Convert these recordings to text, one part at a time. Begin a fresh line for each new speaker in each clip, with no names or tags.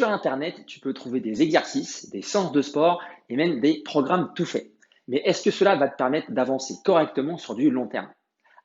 Sur Internet, tu peux trouver des exercices, des séances de sport et même des programmes tout faits. Mais est-ce que cela va te permettre d'avancer correctement sur du long terme?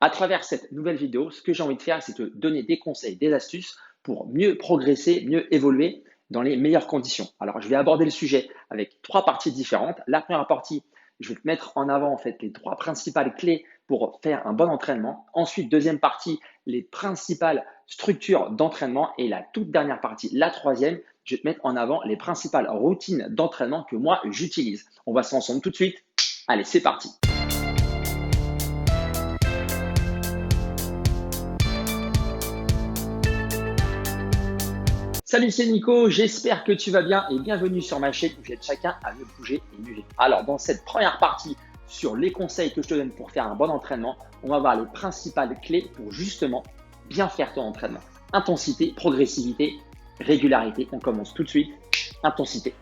À travers cette nouvelle vidéo, ce que j'ai envie de faire, c'est te donner des conseils, des astuces pour mieux progresser, mieux évoluer dans les meilleures conditions. Alors, je vais aborder le sujet avec trois parties différentes. La première partie, je vais te mettre en avant les trois principales clés pour faire un bon entraînement. Ensuite, deuxième partie, les principales structures d'entraînement. Et la toute dernière partie, la troisième, je vais te mettre en avant les principales routines d'entraînement que moi, j'utilise. On va se lancer ensemble tout de suite. Allez, c'est parti. Salut, c'est Nico, j'espère que tu vas bien et bienvenue sur ma chaîne où j'aide chacun à mieux bouger et mieux vivre. Alors, dans cette première partie sur les conseils que je te donne pour faire un bon entraînement, on va voir les principales clés pour justement bien faire ton entraînement. Intensité, progressivité, régularité. On commence tout de suite. Intensité.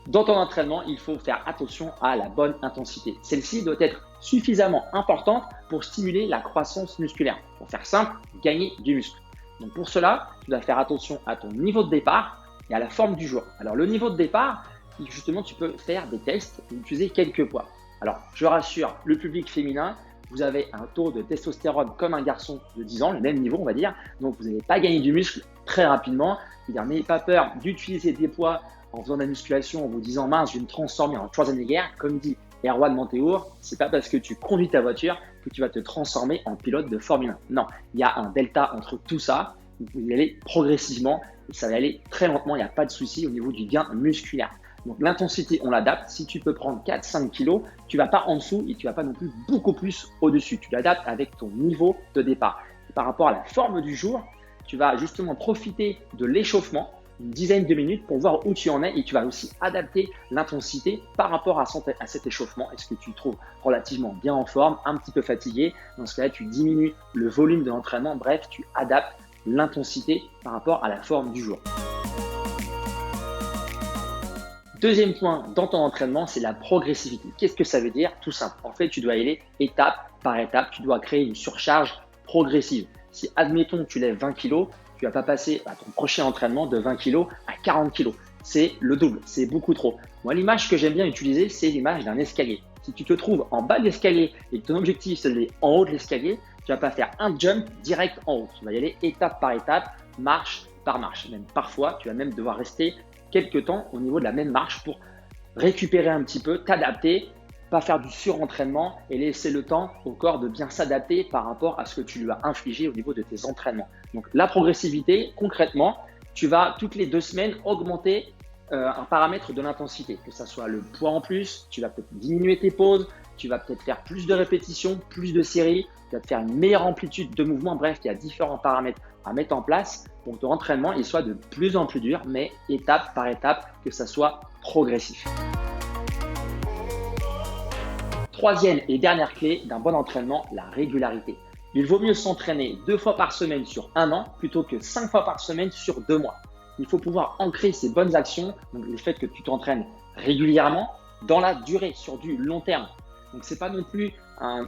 Dans ton entraînement, il faut faire attention à la bonne intensité. Celle-ci doit être suffisamment importante pour stimuler la croissance musculaire. Pour faire simple, gagner du muscle. Donc pour cela, tu dois faire attention à ton niveau de départ et à la forme du jour. Alors le niveau de départ, justement, tu peux faire des tests et utiliser quelques poids. Alors je rassure, le public féminin, vous avez un taux de testostérone comme un garçon de 10 ans, le même niveau on va dire. Donc vous n'allez pas gagner du muscle très rapidement. N'ayez pas peur d'utiliser des poids en faisant de la musculation en vous disant mince, je vais me transformer en Schwarzenegger, comme dit Erwan Manteour, c'est pas parce que tu conduis ta voiture que tu vas te transformer en pilote de Formule 1. Non, il y a un delta entre tout ça. Vous y allez progressivement et ça va aller très lentement. Il n'y a pas de souci au niveau du gain musculaire. Donc l'intensité, on l'adapte. Si tu peux prendre 4-5 kg, tu ne vas pas en dessous et tu ne vas pas non plus beaucoup plus au-dessus. Tu l'adaptes avec ton niveau de départ. Et par rapport à la forme du jour, tu vas justement profiter de l'échauffement une dizaine de minutes pour voir où tu en es et tu vas aussi adapter l'intensité par rapport à cet échauffement. Est-ce que tu te trouves relativement bien en forme, un petit peu fatigué? Dans ce cas-là, tu diminues le volume de l'entraînement. Bref, tu adaptes l'intensité par rapport à la forme du jour. Deuxième point dans ton entraînement, c'est la progressivité. Qu'est-ce que ça veut dire? Tout simple. En fait, tu dois y aller étape par étape. Tu dois créer une surcharge progressive. Si, admettons, tu lèves 20 kg, tu ne vas pas passer à ton prochain entraînement de 20 kg à 40 kg. C'est le double, c'est beaucoup trop. Moi, l'image que j'aime bien utiliser, c'est l'image d'un escalier. Si tu te trouves en bas de l'escalier et que ton objectif, c'est d'aller en haut de l'escalier, tu ne vas pas faire un jump direct en haut. Tu vas y aller étape par étape, marche par marche. Même parfois, tu vas même devoir rester quelques temps au niveau de la même marche pour récupérer un petit peu, t'adapter, pas faire du surentraînement et laisser le temps au corps de bien s'adapter par rapport à ce que tu lui as infligé au niveau de tes entraînements. Donc la progressivité, concrètement, tu vas toutes les 2 semaines augmenter un paramètre de l'intensité, que ce soit le poids en plus, tu vas peut-être diminuer tes pauses, tu vas peut-être faire plus de répétitions, plus de séries, tu vas te faire une meilleure amplitude de mouvement. Bref, il y a différents paramètres à mettre en place pour que ton entraînement il soit de plus en plus dur, mais étape par étape, que ça soit progressif. Troisième et dernière clé d'un bon entraînement, la régularité. Il vaut mieux s'entraîner 2 fois par semaine sur 1 an plutôt que 5 fois par semaine sur 2 mois. Il faut pouvoir ancrer ces bonnes actions, donc le fait que tu t'entraînes régulièrement dans la durée, sur du long terme. Donc ce n'est pas non plus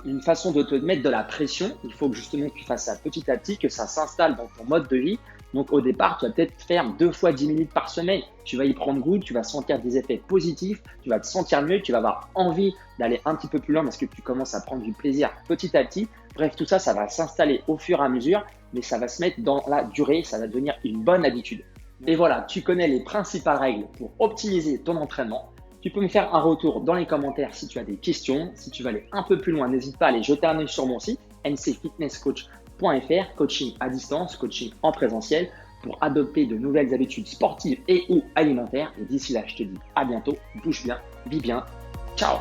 une façon de te mettre de la pression. Il faut que justement tu fasses ça petit à petit, que ça s'installe dans ton mode de vie. Donc au départ, tu vas peut-être faire 2 fois 10 minutes par semaine. Tu vas y prendre goût, tu vas sentir des effets positifs, tu vas te sentir mieux, tu vas avoir envie d'aller un petit peu plus loin parce que tu commences à prendre du plaisir petit à petit. Bref, tout ça, ça va s'installer au fur et à mesure, mais ça va se mettre dans la durée, ça va devenir une bonne habitude. Et voilà, tu connais les principales règles pour optimiser ton entraînement. Tu peux me faire un retour dans les commentaires si tu as des questions. Si tu veux aller un peu plus loin, n'hésite pas à aller jeter un œil sur mon site ncfitnesscoach.fr, coaching à distance, coaching en présentiel pour adopter de nouvelles habitudes sportives et ou alimentaires. Et d'ici là, je te dis à bientôt, bouge bien, vis bien, ciao!